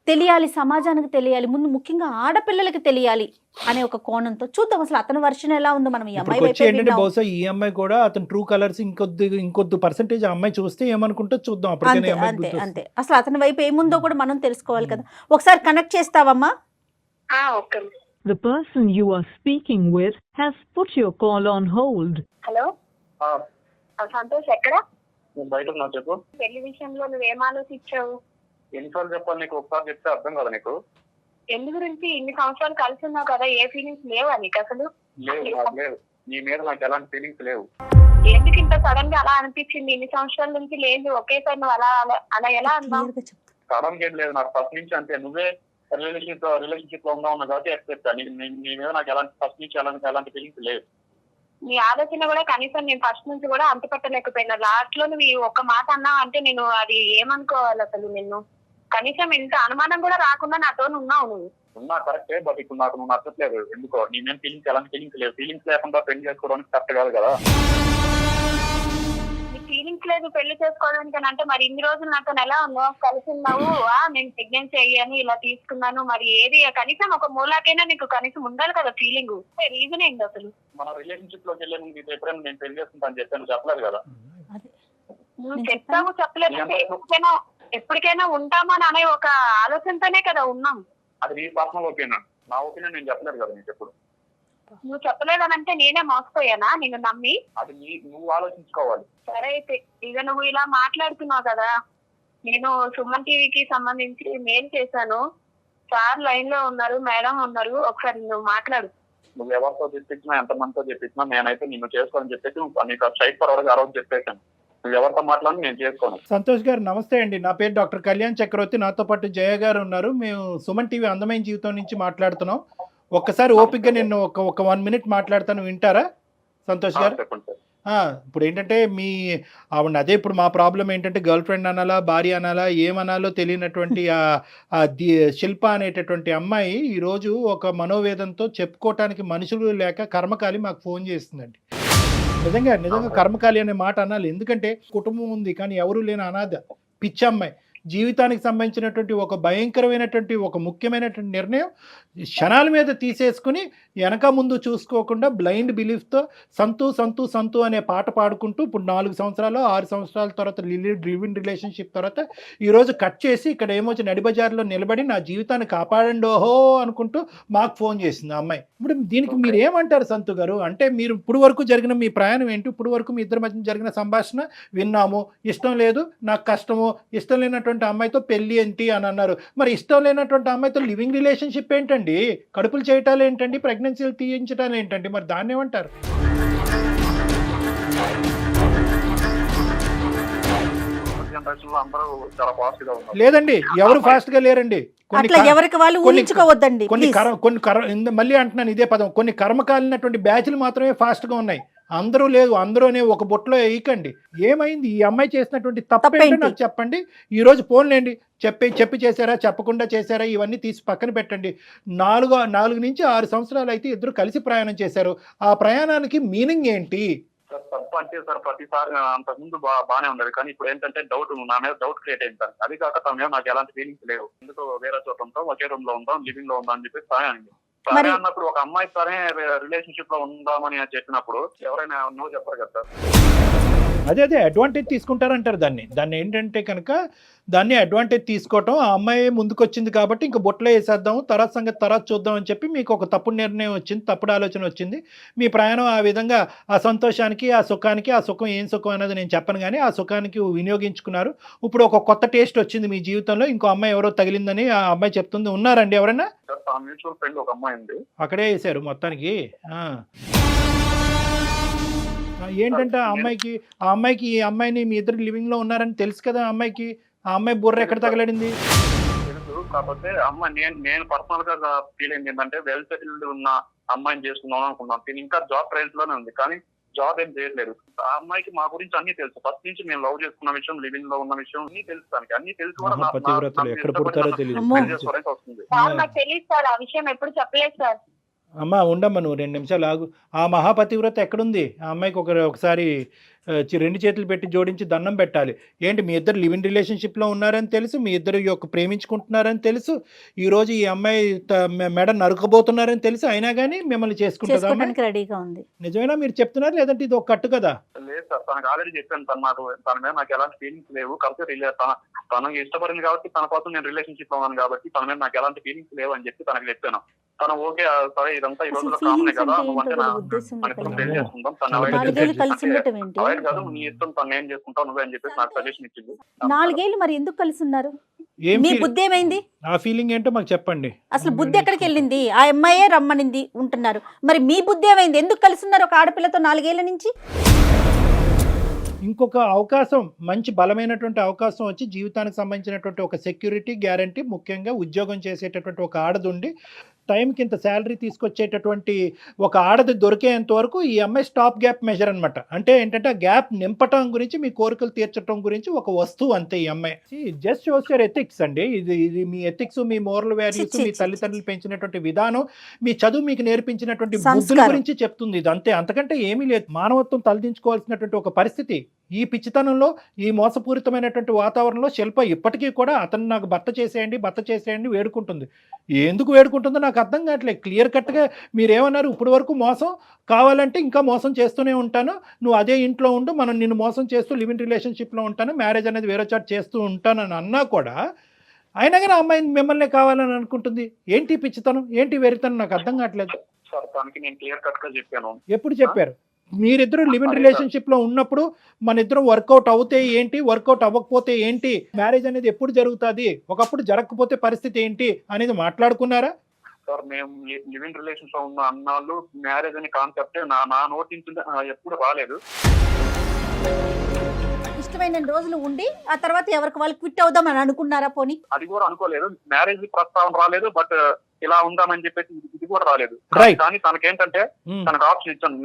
తెలియాలి, సమాజానికి తెలియాలి, ముందు ముఖ్యంగా ఆడపిల్లలకి తెలియాలి అనే ఒక కోణంతో చూద్దాం అసలు అతని వర్షన్ ఎలా ఉందో. మనం ఈ అమ్మాయి ఏంటంటే బహుశా ఈ అమ్మాయి కూడా అతను ట్రూ కలర్స్ ఇంకొద్ది పర్సెంటేజ్ అమ్మాయి చూస్తే ఏమనుకుంటో చూద్దాం. అంతే అంతే, అసలు అతని వైపు ఏముందో కూడా మనం తెలుసుకోవాలి కదా. ఒకసారి కనెక్ట్ చేస్తావమ్మా? Okay. The person you are speaking with has put your call on hold. Hello Santosh, ఎక్కడ? బయట ఉన్నా, చెప్పు. పెళ్లి విషయంలో నువ్వేం ఆలోచించావు? ఎన్నిసార్లు చెప్పాలి నీకు? ఒకసారి చెప్తే అర్థం కదా నీకు? ఎందు గురించి ఇన్ని సంవత్సరాలు కలిసి ఉన్నావు కదా, ఏ ఫీలింగ్స్ లేవా నీకు అసలు? లేవు, నాకు లేవు. నీ మీద నాకు ఎలాంటి ఫీలింగ్స్ లేవు. ఎందుకు ఇంత సడన్ గా అలా అనిపించింది? ఇన్ని సంవత్సరాల నుంచి లేదు, ఒకేసారి నువ్వు అలా అలా ఎలా అన్నావు? సడన్ ఏం లేదు, నాకు ఫస్ట్ నుంచి అంతే. నువ్వే రిలేషన్షిప్ లో ఉన్నావు కాబట్టి ఎక్స్పెక్ట్. నీ మీద నాకు ఫస్ట్ నుంచి ఎలాంటి ఫీలింగ్స్ లేవు. నీ ఆలోచన కూడా కనీసం నేను ఫస్ట్ నుంచి కూడా అంత పెట్టలేకపోయినా, లాస్ట్ లో నువ్వు ఈ ఒక్క మాట అన్నావు అంటే నేను అది ఏమనుకోవాలి అసలు? నిన్ను కనీసం ఇంత అనుమానం కూడా రాకుండా నాతో ఉన్నావు నువ్వు. ఉన్నా కరెక్టే, బట్ ఇప్పుడు నాకు నువ్వు నచ్చట్లేదు. ఎందుకో నీ మీద ఎలాంటి ఫీలింగ్స్ లేవు. ఫీలింగ్స్ లేకుండా పెళ్లి చేసుకోవడానికి కరెక్ట్ కాదు కదా. ఫీలింగ్స్ లేదు పెళ్లి చేసుకోవడానికి అంటే మరి ఇన్ని రోజులు నాతో ఎలా ఉన్నావు? కలిసి ఉన్నావు, నేను ప్రెగ్నెన్సీ అయ్యాను, ఇలా తీసుకున్నాను, మరి ఏది కనీసం ఒక మూలాకైనా నీకు కనీసం ఉండాలి కదా ఫీలింగ్. రీజన్ ఏంటి అసలు? మన రిలేషన్షిప్ లోకి వెళ్ళే ముందు ఎప్పుడైనా నేను పెళ్లి చేసుకుంటాను చెప్పాను, చెప్పలేదు కదా. నువ్వు చెప్తావు, చెప్పలేదు. ఎప్పటికైనా ఉంటామని అనే ఒక ఆలోచనతోనే కదా ఉన్నాం. అది నీ పర్సనల్ ఒపీనియన్, నా ఒపీనియన్ నేను చెప్పలేదు కదా నీకు ఎప్పుడు. నువ్వు చెప్పలేదనంటే నేనే మోసపోయానా నిన్ను నమ్మి? అది నువ్వు ఆలోచించుకోవాలి. సరే అయితే ఇక నువ్వు ఇలా మాట్లాడుతున్నావు కదా, నేను సుమన్ టీవీకి సంబంధించి మెయిల్ చేశాను, సార్ లైన్ లో ఉన్నారు, మేడం ఉన్నారు, ఒకసారి నువ్వు మాట్లాడు. నువ్వు ఎవరితో చెప్పించినా, ఎంతమందితో చెప్పించినా నేనైతే నిన్ను చేసుకోని చెప్పేసి నీకు స్ట్రైట్ ఫార్వర్డ్ ఆ రోజు చెప్పేశాను. నువ్వు ఎవరితో మాట్లాడి నేను చేసుకోను. సంతోష్ గారు నమస్తే అండి, నా పేరు డాక్టర్ కళ్యాణ్ చక్రవర్తి, నాతో పాటు జయ గారు ఉన్నారు. మేము సుమన్ టీవీ అందమైన జీవితం నుంచి మాట్లాడుతున్నాం. ఒక్కసారి ఓపిక్గా నేను ఒక 1 minute మాట్లాడతాను, వింటారా సంతోష్ గారు? ఇప్పుడు ఏంటంటే ఆవిడ అదే, ఇప్పుడు మా ప్రాబ్లం ఏంటంటే గర్ల్ ఫ్రెండ్ అనాలా, భార్య అనాలా, ఏమనాలో తెలియనటువంటి శిల్ప అనేటటువంటి అమ్మాయి ఈరోజు ఒక మనోవేదంతో చెప్పుకోవటానికి మనుషులు లేక కర్మకాలి మాకు ఫోన్ చేస్తుందండి. నిజంగా కర్మకాలి అనే మాట అనాలి, ఎందుకంటే కుటుంబం ఉంది కానీ ఎవరు లేని అనాథ పిచ్చమ్మాయి. జీవితానికి సంబంధించినటువంటి ఒక భయంకరమైనటువంటి ఒక ముఖ్యమైనటువంటి నిర్ణయం క్షణాల మీద తీసేసుకుని వెనక ముందు చూసుకోకుండా బ్లైండ్ బిలీఫ్తో సంతు సంతు సంతు అనే పాట పాడుకుంటూ ఇప్పుడు 4 సంవత్సరాలు 6 సంవత్సరాల తర్వాత లివ్-ఇన్ రిలేషన్షిప్ తర్వాత ఈరోజు కట్ చేసి ఇక్కడ ఏమొచ్చి నడిబజార్లో నిలబడి నా జీవితాన్ని కాపాడండి ఓహో అనుకుంటూ మాకు ఫోన్ చేసింది ఆ అమ్మాయి. ఇప్పుడు దీనికి మీరు ఏమంటారు సంతు గారు? అంటే మీరు ఇప్పుడు వరకు జరిగిన మీ ప్రయాణం ఏంటి? ఇప్పుడు వరకు మీ ఇద్దరి మధ్య జరిగిన సంభాషణ విన్నాము, ఇష్టం లేదు, నాకు కష్టము, ఇష్టం లేనటువంటి అమ్మాయితో పెళ్లి ఏంటి అని అన్నారు. మరి ఇష్టం లేనటువంటి అమ్మాయితో లివింగ్ రిలేషన్షిప్ ఏంటండి? కడుపులు చేయటాలు ఏంటండి? ప్రెగ్నెన్సీలు తీయించటాలు ఏంటండి? మరి దాన్ని ఏమంటారు? లేదండి, ఎవరు ఫాస్ట్ గా లేరండి. మళ్ళీ అంటున్నాను ఇదే పదం, కొన్ని కర్మకాలినటువంటి బ్యాచ్లు మాత్రమే ఫాస్ట్ గా ఉన్నాయి, అందరూ లేదు. అందరూనే ఒక బొట్లో వేయకండి. ఏమైంది ఈ అమ్మాయి చేసినటువంటి తప్పేంటో నాకు చెప్పండి. ఈ రోజు ఫోన్లేండి, చెప్పి చేశారా, చెప్పకుండా చేశారా, ఇవన్నీ తీసి పక్కన పెట్టండి. 4 నుంచి 6 సంవత్సరాలు అయితే ఇద్దరు కలిసి ప్రయాణం చేశారు. ఆ ప్రయాణానికి మీనింగ్ ఏంటి? తప్పు అంటే సార్ ప్రతిసారి అంతకుముందు బాగానే ఉండదు, కానీ ఇప్పుడు ఏంటంటే నా మీద డౌట్ క్రియేట్ అయింది సార్. అది కాక తన మీద నాకు ఎలాంటి ఫీలింగ్స్ లేవు. ఎందుకు వేరే చోట ఉంటాం, ఒకే రూమ్ లో ఉంటాం, లివింగ్ లో ఉంటాం అని చెప్పి సరే అండి. సరే అన్నప్పుడు ఒక అమ్మాయి సరే రిలేషన్షిప్ లో ఉందామని చెప్పినప్పుడు ఎవరైనా నో చెప్పరు కదా సార్. అదే అడ్వాంటేజ్ తీసుకుంటారంటారు దాన్ని ఏంటంటే కనుక దాన్ని అడ్వాంటేజ్ తీసుకోవటం. ఆ అమ్మాయి ముందుకు వచ్చింది కాబట్టి ఇంక బొట్లో వేసేద్దాం, తర్వాత సంగతి తర్వాత చూద్దాం అని చెప్పి మీకు ఒక తప్పుడు నిర్ణయం వచ్చింది, తప్పుడు ఆలోచన వచ్చింది. మీ ప్రయాణం ఆ విధంగా ఆ సంతోషానికి, ఆ సుఖానికి, ఆ సుఖం ఏం సుఖం అనేది నేను చెప్పను కానీ ఆ సుఖానికి వినియోగించుకున్నారు. ఇప్పుడు ఒక కొత్త టేస్ట్ వచ్చింది మీ జీవితంలో, ఇంకో అమ్మాయి ఎవరో తగిలిందని ఆ అమ్మాయి చెప్తుంది. ఉన్నారండి ఎవరైనా? మ్యూచువల్ ఫ్రెండ్ ఒక అమ్మాయి ఉంది, అక్కడే వేసారు మొత్తానికి. ఏంటంటే ఆ అమ్మాయికి ఈ అమ్మాయిని మీ ఇద్దరు లివింగ్ లో ఉన్నారని తెలుసు కదా అమ్మాయికి. ఆ అమ్మాయి బుర్ర ఎక్కడ తగలడింది? తెలుసు, కాకపోతే అమ్మాయి నేను పర్సనల్ గా ఫీల్ అయింది ఏంటంటే వెల్ సెటిల్డ్ ఉన్న అమ్మాయిని చేసుకుందాం అనుకున్నాను. తిని ఇంకా జాబ్ ట్రయల్స్ లోనే ఉంది, కానీ జాబ్ ఏం చేయట్లేదు. ఆ అమ్మాయికి మా గురించి అన్ని తెలుసు. ఫస్ట్ నుంచి మేము లవ్ చేసుకున్న విషయం, లివింగ్ లో ఉన్న విషయం అన్ని తెలుసు. దానికి అన్ని తెలిసి కూడా మహాపతివ్రతలు ఎక్కడ పుడతారో తెలియదు. వస్తుంది. సార్ నాకు తెలియదు సార్, ఆ విషయం ఎప్పుడు చెప్పలేదు సార్. అమ్మా ఉండమ్మా, నువ్వు 2 నిమిషాలు ఆగు. ఆ మహాపతివ్రత ఎక్కడుంది? ఆ అమ్మాయికి ఒకసారి 2 చేతులు పెట్టి జోడించి దండం పెట్టాలి. ఏంటి మీ ఇద్దరు లివింగ్ రిలేషన్షిప్లో ఉన్నారని తెలుసు, మీ ఇద్దరు ప్రేమించుకుంటున్నారని తెలుసు, ఈరోజు ఈ అమ్మాయి మెడ నరుకబోతున్నారని తెలుసు, అయినా కానీ మిమ్మల్ని చేసుకుంటుందా? రెడీగా ఉంది. నిజమేనా మీరు చెప్తున్నారు, లేదంటే ఇది ఒక కట్టు కదా? లేదు సార్, తనకు ఆల్రెడీ చెప్పాను. తన మీద నాకు ఎలాంటి ఫీలింగ్స్ లేవు. కాకపోతే తనకు ఇష్టపడింది కాబట్టి, తన కోసం నేను రిలేషన్షిప్ లో ఉన్నాను కాబట్టి తన మీద నాకు ఎలాంటి ఫీలింగ్స్ లేవు అని చెప్పి తనకు చెప్పాను. తను ఓకే సరే, ఇదంతా ఈ రోజుల్లో కామనే కదా, నువ్వంటే పెళ్లి చేసుకుంటాం, తను అవాయిడ్ కాదు, నీ ఇష్టం, తను ఏం చేసుకుంటావు నువ్వే అని చెప్పేసి నాకు సజెషన్ ఇచ్చింది. 4 ఏళ్ళు మరి ఎందుకు కలిసి ఉన్నారు? మీ బుద్ధి ఏమైంది? ఆ ఫీలింగ్ ఏంటో మాకు చెప్పండి. అసలు బుద్ధి ఎక్కడికి వెళ్ళింది? ఆ అమ్మాయే రమ్మనింది ఉంటున్నారు, మరి మీ బుద్ధి ఏమైంది? ఎందుకు కలిసి ఉన్నారు ఒక ఆడపిల్లతో 4 ఏళ్ల నుంచి? ఇంకొక అవకాశం, మంచి బలమైనటువంటి అవకాశం వచ్చి జీవితానికి సంబంధించినటువంటి ఒక సెక్యూరిటీ గ్యారంటీ, ముఖ్యంగా ఉద్యోగం చేసేటటువంటి ఒక ఆడదుండి టైంకి ఇంత శాలరీ తీసుకొచ్చేటటువంటి ఒక ఆడది దొరికేంత వరకు ఈ అమ్మాయి స్టాప్ గ్యాప్ మెజర్ అనమాట. అంటే ఏంటంటే ఆ గ్యాప్ నింపటం గురించి, మీ కోరికలు తీర్చడం గురించి ఒక వస్తువు అంతే ఈ అమ్మాయి. జస్ట్ షోస్ యువర్ ఎథిక్స్ అండి. ఇది మీ ఎథిక్స్, మీ మోరల్ వాల్యూస్, మీ తల్లిదండ్రులు పెంచినటువంటి విధానం, మీ చదువు మీకు నేర్పించినటువంటి బుద్ధుల గురించి చెప్తుంది ఇది అంతే, అంతకంటే ఏమీ లేదు. మానవత్వం తలదించుకోవాల్సినటువంటి ఒక పరిస్థితి. ఈ పిచ్చితనంలో, ఈ మోసపూరితమైనటువంటి వాతావరణంలో శిల్ప ఇప్పటికీ కూడా అతను నాకు భర్త చేసేయండి వేడుకుంటుంది. ఎందుకు వేడుకుంటుందో నాకు అర్థం కావట్లేదు. క్లియర్ కట్గా మీరేమన్నారు, ఇప్పటి వరకు మోసం, కావాలంటే ఇంకా మోసం చేస్తూనే ఉంటాను, నువ్వు అదే ఇంట్లో ఉండు, మనం నిన్ను మోసం చేస్తూ లివింగ్ రిలేషన్షిప్లో ఉంటాను, మ్యారేజ్ అనేది వేరే చాట్ చేస్తూ ఉంటానని అన్నా కూడా అయినా కానీ అమ్మాయిని మిమ్మల్ని కావాలని అనుకుంటుంది. ఏంటి పిచ్చితనం, ఏంటి వెరితనం, నాకు అర్థం కావట్లేదు. సార్ తనకి నేను క్లియర్ కట్ గా చెప్పాను. ఎప్పుడు చెప్పారు? మీరిద్దరు లివింగ్ రిలేషన్షిప్ లో ఉన్నప్పుడు మన ఇద్దరం వర్కౌట్ అవుతే ఏంటి, వర్కౌట్ అవ్వకపోతే ఏంటి, మ్యారేజ్ అనేది ఎప్పుడు జరుగుతుంది, ఒకప్పుడు జరగకపోతే పరిస్థితి ఏంటి అనేది మాట్లాడుకున్నారా? సార్ మేము లివింగ్ రిలేషన్స్ లో ఉన్న అన్నాళ్ళు మ్యారేజ్ అనే కాన్సెప్ట్ నా నోటి నుంచి ఎప్పుడు రాలేదు. ఇష్టమైన రోజులు ఉండి ఆ తర్వాత ఎవరికి వాళ్ళు క్విట్ అవుదాం అని అనుకున్నారా? పోనీ అది కూడా అనుకోలేదు. మ్యారేజ్ ప్రస్తావన రాలేదు, బట్ ఇలా ఉందామని చెప్పేసి ఇది కూడా రాలేదు. కానీ తనకేంటంటే తనకు ఆప్షన్ ఇచ్చాను,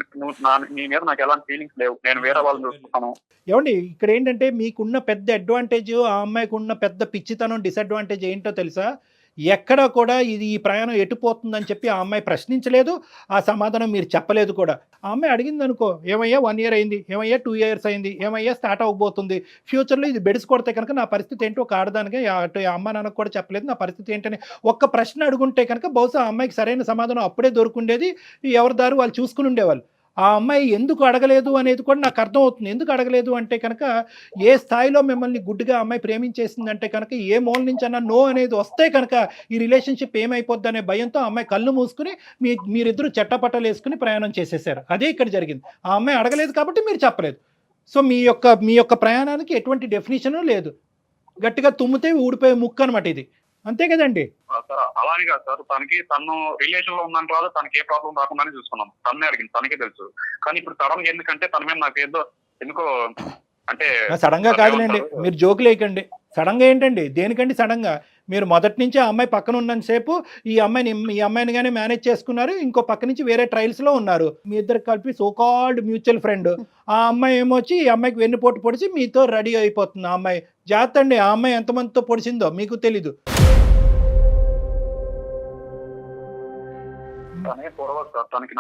నీ మీద నాకు ఎలాంటి ఫీలింగ్స్ లేవు, నేను వేరే వాళ్ళని చూసుకుంటాను. ఏమండి ఇక్కడ ఏంటంటే మీకున్న పెద్ద అడ్వాంటేజ్, ఆ అమ్మాయికి ఉన్న పెద్ద పిచ్చితనం, డిసడ్వాంటేజ్ ఏంటో తెలుసా? ఎక్కడా కూడా ఈ ప్రయాణం ఎటుపోతుందని చెప్పి ఆ అమ్మాయి ప్రశ్నించలేదు, ఆ సమాధానం మీరు చెప్పలేదు కూడా. ఆ అమ్మాయి అడిగింది అనుకో, ఏమయ్యా 1 year అయింది, ఏమయ్యా 2 years అయింది, ఏమయ్యా స్టార్ట్ అవ్వబోతుంది, ఫ్యూచర్లో ఇది బెడిసి కొడితే కనుక నా పరిస్థితి ఏంటో ఒక ఆడదానికి అటు అమ్మ నాన్నకు కూడా చెప్పలేదు నా పరిస్థితి ఏంటని ఒక్క ప్రశ్న అడుగుంటే కనుక బహుశా ఆ అమ్మాయికి సరైన సమాధానం అప్పుడే దొరుకుండేది, ఎవరి దారి వాళ్ళు చూసుకుని ఉండేవాళ్ళు. ఆ అమ్మాయి ఎందుకు అడగలేదు అనేది కూడా నాకు అర్థం అవుతుంది. ఎందుకు అడగలేదు అంటే కనుక ఏ స్థాయిలో మిమ్మల్ని గుడ్డిగా అమ్మాయి ప్రేమించేసిందంటే కనుక ఏ మూల నుంచి అన్నా నో అనేది వస్తే కనుక ఈ రిలేషన్షిప్ ఏమైపోద్ది అనే భయంతో ఆ అమ్మాయి కళ్ళు మూసుకుని మీరిద్దరూ చెట్టపట్టలు వేసుకుని ప్రయాణం చేసేసారు. అదే ఇక్కడ జరిగింది. ఆ అమ్మాయి అడగలేదు కాబట్టి మీరు చెప్పలేదు. సో మీ యొక్క ప్రయాణానికి ఎటువంటి డెఫినేషను లేదు. గట్టిగా తుమ్మితే ఊడిపోయే ముక్క అనమాట ఇది, అంతే కదండి? అలానే కాదు సార్, తను రిలేషన్ లో ఉందని రాదు, తనకి ఏ ప్రాబ్లం రాకుండానే చూసుకున్నాం. తన్నే అడిగింది, తనకే తెలుసు. కానీ ఇప్పుడు సడన్ గా ఎందుకంటే తన మీద నాకు ఎందుకో అంటే సడన్ గా కాదులేండి, మీరు జోకులు వేయకండి. సడన్ గా ఏంటండి, దేనికండి సడన్ గా? మీరు మొదటి నుంచి ఆ అమ్మాయి పక్కన ఉన్నంతసేపు ఈ అమ్మాయిని కానీ మేనేజ్ చేసుకున్నారు, ఇంకో పక్క నుంచి వేరే ట్రయల్స్ లో ఉన్నారు. మీ ఇద్దరు కలిపి సోకాల్డ్ మ్యూచువల్ ఫ్రెండ్. ఆ అమ్మాయి ఏమొచ్చి ఈ అమ్మాయికి వెన్నుపోటు పొడిచి మీతో రెడీ అయిపోతుంది. ఆ అమ్మాయి జాగ్రత్త అండి, ఆ అమ్మాయి ఎంతమందితో పొడిచిందో మీకు తెలీదు. తనే పొడవచ్చు సార్, తనకి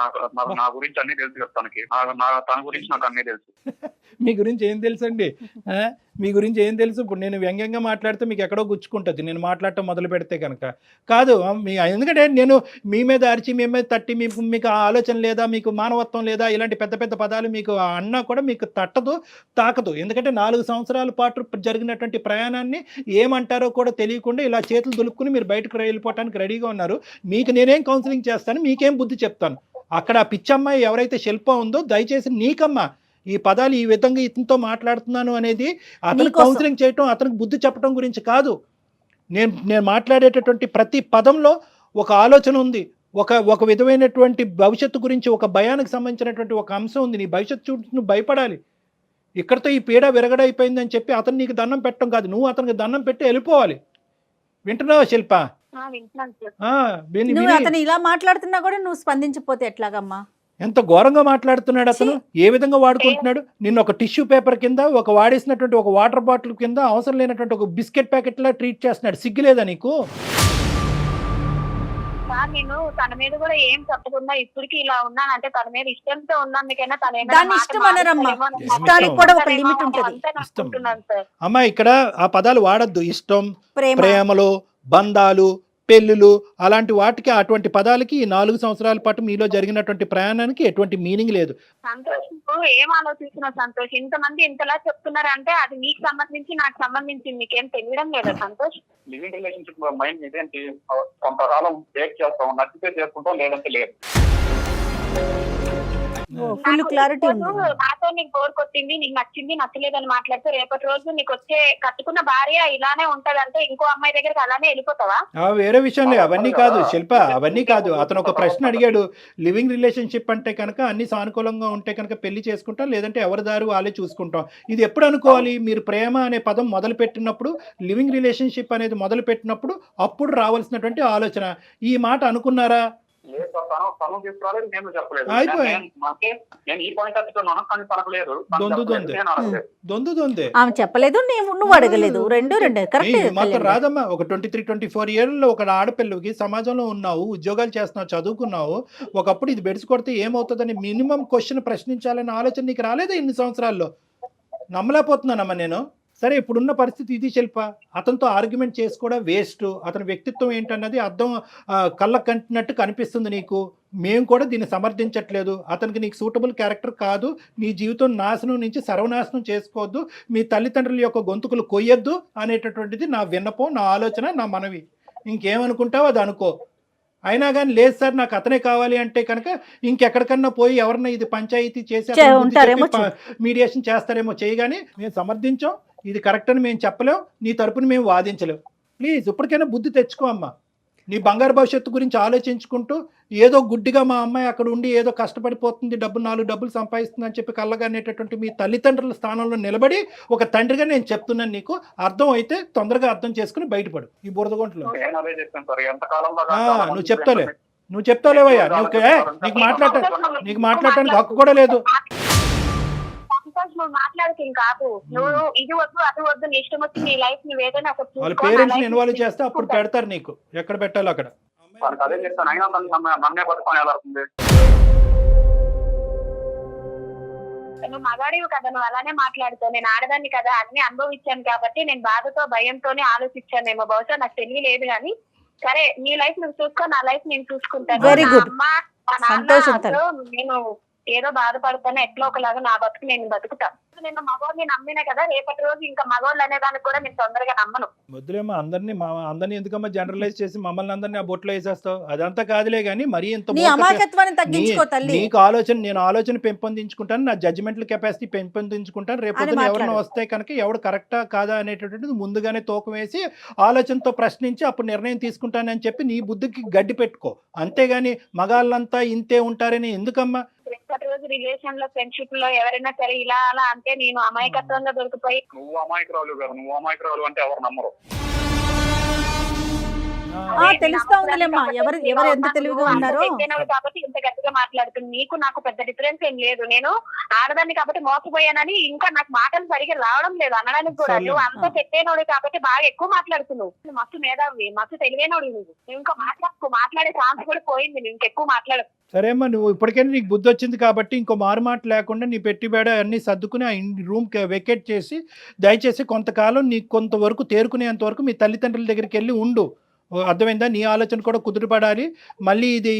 నా గురించి అన్ని తెలుసు కదా, తన గురించి నాకు అన్నీ తెలుసు. మీ గురించి ఏం తెలుసు అండి? మీ గురించి ఏం తెలుసు? ఇప్పుడు నేను వ్యంగ్యంగా మాట్లాడితే మీకు ఎక్కడో గుచ్చుకుంటుంది నేను మాట్లాడటం మొదలు పెడితే కనుక. కాదు ఎందుకంటే నేను మీ మీద అరిచి, మీ మీద తట్టి, మీకు ఆలోచన లేదా, మీకు మానవత్వం లేదా, ఇలాంటి పెద్ద పెద్ద పదాలు మీకు అన్నా కూడా మీకు తట్టదు, తాకదు. ఎందుకంటే 4 సంవత్సరాల పాటు జరిగినటువంటి ప్రయాణాన్ని ఏమంటారో కూడా తెలియకుండా ఇలా చేతులు దులుపుకుని మీరు బయటకు వెళ్ళిపోవడానికి రెడీగా ఉన్నారు. మీకు నేనేం కౌన్సిలింగ్ చేస్తాను, మీకేం బుద్ధి చెప్తాను. అక్కడ ఆ పిచ్చమ్మాయి ఎవరైతే శిల్ప ఉందో దయచేసి నీకమ్మా ఈ పదాలు ఈ విధంగా ఇతనితో మాట్లాడుతున్నాను అనేది అతనికి కౌన్సిలింగ్ చేయటం, అతనికి బుద్ధి చెప్పడం గురించి కాదు. నేను మాట్లాడేటటువంటి ప్రతి పదంలో ఒక ఆలోచన ఉంది, ఒక విధమైనటువంటి భవిష్యత్తు గురించి ఒక భయానికి సంబంధించినటువంటి ఒక అంశం ఉంది. నీ భవిష్యత్తు చూసి నువ్వు భయపడాలి. ఇక్కడితో ఈ పీడ విరగడైపోయిందని చెప్పి అతను నీకు దండం పెట్టడం కాదు, నువ్వు అతనికి దండం పెట్టి వెళ్ళిపోవాలి. వింటున్నావా శిల్ప? వింటున్నాను సార్. నువ్వు అతను ఇలా మాట్లాడుతున్నా కూడా నువ్వు స్పందించకపోతే ఎట్లాగమ్మా? ఎంత ఘోరంగా మాట్లాడుతున్నాడు అతను, ఏ విధంగా వాడుకుంటున్నాడు నిన్ను. ఒక టిష్యూ పేపర్ కింద, ఒక వాడేసినటువంటి ఒక వాటర్ బాటిల్ కింద, అవసరం లేనటువంటి ఒక బిస్కెట్ ప్యాకెట్ లా ట్రీట్ చేస్తున్నాడు. సిగ్గులేదా నీకు? సార్ నేను తన మీద కూడా ఏం చెప్పకుండా ఇప్పటికి ఇలా ఉన్నాను అంటే తన మీద ఇష్టంతో ఉన్నందుకైనా తన దాన్ని ఇష్టం అనరమ్మా, ఇష్టానికి కూడా ఒక లిమిట్ ఉంటది. అనుకుంటున్నాను సార్. అమ్మా ఇక్కడ ఆ పదాలు వాడద్దు. ఇష్టం, ప్రేమ, ప్రేమలు, బంధాలు, పెళ్ళిళ్ళు అలాంటి వాటికి, అటువంటి పదాలకి ఈ 4 సంవత్సరాల పాటు మీలో జరిగినటువంటి ప్రయాణానికి ఎటువంటి మీనింగ్ లేదు. సంతోష్ నువ్వు ఏం ఆలోచిస్తున్నావు సంతోష్? ఇంతమంది ఇంతలా చెప్తున్నారంటే అది నీకు సంబంధించి నాకు సంబంధించి నీకేం తెలియడం లేదా సంతోష్? లివింగ్ రిలేషన్షిప్ మైండ్ ఇదేంటి, కొంతకాలం బ్రేక్ చేస్తాం, నచ్చితే చేసుకుంటాం, లేదంటే లేదు. ఫుల్ క్లారిటీ ఉంది. నాతో నీకు బోర్ కొట్టింది, నీకు నచ్చింది, నచ్చలేదని మాట్లాడితే రేపటి రోజు నీకు వచ్చే కట్టుకున్న భార్య ఇలానే ఉంటదంటే ఇంకో అమ్మాయి దగ్గరికి అలానే వెళ్ళిపోతావా? వేరే విషయంలో అవన్నీ కాదు శిల్ప, అవన్నీ కాదు. అతను ఒక ప్రశ్న అడిగాడు, లివింగ్ రిలేషన్షిప్ అంటే కనుక అన్ని సానుకూలంగా ఉంటే కనుక పెళ్లి చేసుకుంటాం, లేదంటే ఎవరి దారి వాళ్ళే చూసుకుంటాం. ఇది ఎప్పుడు అనుకోవాలి? మీరు ప్రేమ అనే పదం మొదలు పెట్టినప్పుడు, లివింగ్ రిలేషన్షిప్ అనేది మొదలు పెట్టినప్పుడు అప్పుడు రావాల్సినటువంటి ఆలోచన. ఈ మాట అనుకున్నారా? లేదు సార్, తను తీసుకురాలేదు, నేను చెప్పలేదు. అయిపోయి. నేను ఈ పాయింట్ అడుగుతున్నాను, కానీ తనకు లేదు. దొందుదొందే ఆమె చెప్పలేదు, నువ్వు అడగలేదు. రెండు కరెక్ట్ మాత్రం రాదమ్మా. ఒక 23-24 ఏళ్ళలో ఒక ఆడపిల్లకి సమాజంలో ఉన్నావు, ఉద్యోగాలు చేస్తున్నావు, చదువుకున్నావు. ఒకప్పుడు ఇది బెడిసి కొడితే ఏమవుతుందని మినిమం క్వశ్చన్ ప్రశ్నించాలనే ఆలోచన నీకు రాలేదా ఇన్ని సంవత్సరాల్లో? నమ్మలేకపోతున్నానమ్మా నేను. సరే, ఇప్పుడున్న పరిస్థితి ఇది శిల్ప. అతనితో ఆర్గ్యుమెంట్ చేసి కూడా వేస్ట్. అతని వ్యక్తిత్వం ఏంటన్నది అర్థం కళ్ళకు కంటినట్టు కనిపిస్తుంది నీకు. మేము కూడా దీన్ని సమర్థించట్లేదు. అతనికి నీకు సూటబుల్ క్యారెక్టర్ కాదు. నీ జీవితం నాశనం నుంచి సర్వనాశనం చేసుకోవద్దు, మీ తల్లిదండ్రుల యొక్క గొంతుకులు కొయ్యొద్దు అనేటటువంటిది నా విన్నపం, నా ఆలోచన, నా మనవి. ఇంకేమనుకుంటావో అది అనుకో. అయినా కానీ లేదు సార్ నాకు అతనే కావాలి అంటే కనుక ఇంకెక్కడికన్నా పోయి ఎవరన్నా ఇది పంచాయతీ చేసి మీడియేషన్ చేస్తారేమో చేయగానే మేము సమర్థించాం, ఇది కరెక్ట్ అని మేము చెప్పలేం, నీ తరపున మేము వాదించలేం. ప్లీజ్ ఇప్పటికైనా బుద్ధి తెచ్చుకో అమ్మా. నీ బంగారు భవిష్యత్తు గురించి ఆలోచించుకుంటూ ఏదో గుడ్డిగా మా అమ్మాయి అక్కడ ఉండి ఏదో కష్టపడిపోతుంది, 4 డబ్బులు సంపాదిస్తుంది అని చెప్పి కళ్ళగానేటటువంటి మీ తల్లిదండ్రుల స్థానంలో నిలబడి ఒక తండ్రిగా నేను చెప్తున్నాను, నీకు అర్థం అయితే తొందరగా అర్థం చేసుకుని బయటపడు ఈ బురదగొంటలో. నువ్వు చెప్తాలేవయ్యా, నీకు మాట్లాడటానికి హక్కు కూడా లేదు. నువ్వు మాట్లాడక కాదు, నువ్వు ఇది వద్దు అది వద్దు, నీ ఇష్టం వచ్చి నీ లైఫ్ నువ్వు ఏదైనా వాళ్ళ పేరెంట్స్ ని ఇన్వాల్వ్ చేస్తే అప్పుడు పెడతారు నీకు ఎక్కడ పెట్టాలో అక్కడ. అదే చెప్తాను, అయినా నన్నే పట్టుకొని వెళ్ళాల్సింది. నువ్వు మగాడివి కదా, నువ్వు అలానే మాట్లాడుతావు. నేను ఆడదాన్ని కదా, అన్ని అనుభవించాను కాబట్టి నేను బాధతో భయంతోనే ఆలోచించానేమో, బహుశా నాకు తెలియలేదు. కానీ సరే, నీ లైఫ్ నువ్వు చూసుకో, నా లైఫ్ నేను చూసుకుంటాను. అమ్మ నేను ఏదో బాధపడతాను, ఎట్లా ఒకలాగా నా బతుకు నేను బతుకుతా. నేను మగవాడిని నమ్మినా కదా, రేపటి రోజు ఇంకా మగవాళ్ళు అనేదానికి కూడా నేను తొందరగా నమ్మను. వద్దులేమో అందరినీ ఎందుకమ్మా జనరలైజ్ చేసి మమ్మల్ని అందరినీ ఆ బొట్లో వేసేస్తావు? అదంతా కాదులే కానీ మరీ ఎంత నీకు ఆలోచన, నేను ఆలోచన పెంపొందించుకుంటాను, నా జడ్జిమెంటల్ కెపాసిటీ పెంపొందించుకుంటాను. రేపు ఎవరైనా వస్తే కనుక ఎవడు కరెక్టా కాదా అనేటటువంటిది ముందుగానే తూకం వేసి ఆలోచనతో ప్రశ్నించి అప్పుడు నిర్ణయం తీసుకుంటానని చెప్పి నీ బుద్ధికి గడ్డి పెట్టుకో. అంతేగాని మగాళ్ళంతా ఇంతే ఉంటారని ఎందుకమ్మా? రేపటి రోజు రిలేషన్ లో, ఫ్రెండ్షిప్ లో ఎవరైనా సరే ఇలా అలా అంటే నేను అమాయకత్వంగా దొరికిపోయి. నువ్వు అమాయకురాలు గారు, నువ్వు అమాయకురాలు అంటే ఎవరు నమ్మరు. తెలుస్తా ఉందిలేమ్మా ఎవరు ఎంత తెలివిగా ఉన్నారో. కాబట్టి ఇంత గట్టిగా మాట్లాడుతుంది. నీకు నాకు పెద్ద డిఫరెన్స్ ఏం లేదు. నేను ఆడదాన్ని కాబట్టి మోసపోయానని ఇంకా నాకు మాటలు సరిగ్గా రావడం లేదు అనడానికి కూడా. నువ్వు అంత పెట్టేనోడు కాబట్టి బాగా ఎక్కువ మాట్లాడుతున్నావు. మస్తు మేధావి, మస్తు తెలివైనోడు. నువ్వు ఇంకా మాట్లాడే ఛాన్స్ కూడా పోయింది. నువ్వు ఇంకెక్కువ మాట్లాడు. సరేమ్మా, నువ్వు ఇప్పటికైనా నీకు బుద్ధి వచ్చింది కాబట్టి ఇంకో మారు మాట లేకుండా నీ పెట్టిబేడ అన్ని సర్దుకుని ఆ రూమ్ వెకేట్ చేసి దయచేసి కొంతకాలం నీకు కొంతవరకు తేరుకునేంత వరకు మీ తల్లిదండ్రుల దగ్గరికి వెళ్ళి ఉండు. అర్థమైందా? నీ ఆలోచన కూడా కుదురుపడాలి. మళ్ళీ ఇది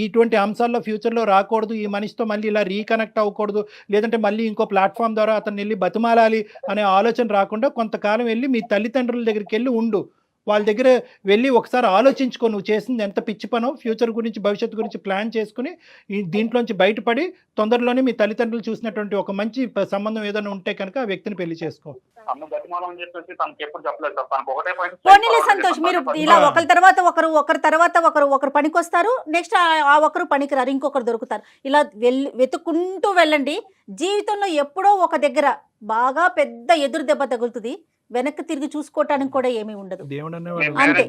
ఇటువంటి అంశాల్లో ఫ్యూచర్లో రాకూడదు. ఈ మనిషితో మళ్ళీ ఇలా రీకనెక్ట్ అవ్వకూడదు, లేదంటే మళ్ళీ ఇంకో ప్లాట్ఫామ్ ద్వారా అతను వెళ్ళి బతిమాలాలి అనే ఆలోచన రాకుండా కొంతకాలం వెళ్ళి మీ తల్లిదండ్రుల దగ్గరికి వెళ్ళి ఉండు. వాళ్ళ దగ్గర వెళ్ళి ఒకసారి ఆలోచించుకో, నువ్వు చేసింది ఎంత పిచ్చి పనో, ఫ్యూచర్ గురించి భవిష్యత్తు గురించి ప్లాన్ చేసుకుని ఈ దీంట్లోంచి బయటపడి తొందరలోనే మీ తల్లిదండ్రులు చూసినటువంటి ఒక మంచి సంబంధం ఏదైనా ఉంటే కనుక ఆ వ్యక్తిని పెళ్లి చేసుకో. అమ్మ బతిమాలని చెప్పేసి తనకి ఎప్పుడు చెప్పలేదు సార్. తనకు ఒకటే పాయింట్ పోనీలే సంతోష్, మీరు ఇలా ఒకరి తర్వాత ఒకరు పనికొస్తారు, నెక్స్ట్ ఆ ఒకరు పనికిరారు, ఇంకొకరు దొరుకుతారు. ఇలా వెతుక్కుంటూ వెళ్ళండి. జీవితంలో ఎప్పుడో ఒక దగ్గర బాగా పెద్ద ఎదురు దెబ్బ తగులుతుంది, వెనక్కి తిరిగి చూసుకోవటానికి కూడా ఏమీ ఉండదు. అంతే.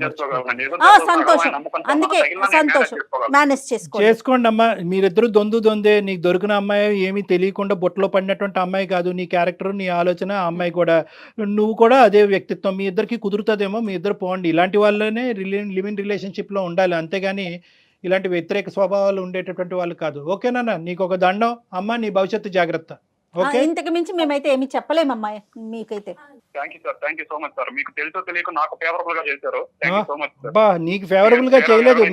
సంతోషం, అందుకే సంతోషం మేనేజ్ చేసుకోండి అమ్మా. మీరిద్దరు దొందే. నీకు దొరికిన అమ్మాయి ఏమీ తెలియకుండా బొట్టలో పడినటువంటి అమ్మాయి కాదు. నీ క్యారెక్టర్, నీ ఆలోచన, ఆ అమ్మాయి కూడా, నువ్వు కూడా అదే వ్యక్తిత్వం. మీ ఇద్దరికి కుదురుతుందేమో, మీ ఇద్దరు పోండి. ఇలాంటి వాళ్ళనే లివింగ్ రిలేషన్షిప్లో ఉండాలి, అంతేగాని ఇలాంటి వ్యతిరేక స్వభావాలు ఉండేటటువంటి వాళ్ళు కాదు. ఓకేనా? నీకు ఒక దండం అమ్మ, నీ భవిష్యత్తు జాగ్రత్త. ఓకే, ఇంతకు మించి మేమైతే ఏమి చెప్పలేమమ్మా మీకైతే. Thank you so much sir. మీకు తెలుసో తెలియక నాకు ఫేవరబుల్ గా చేశారు. So much sir. బా, నీకు ఫేవరబుల్ గా చేయలేదు.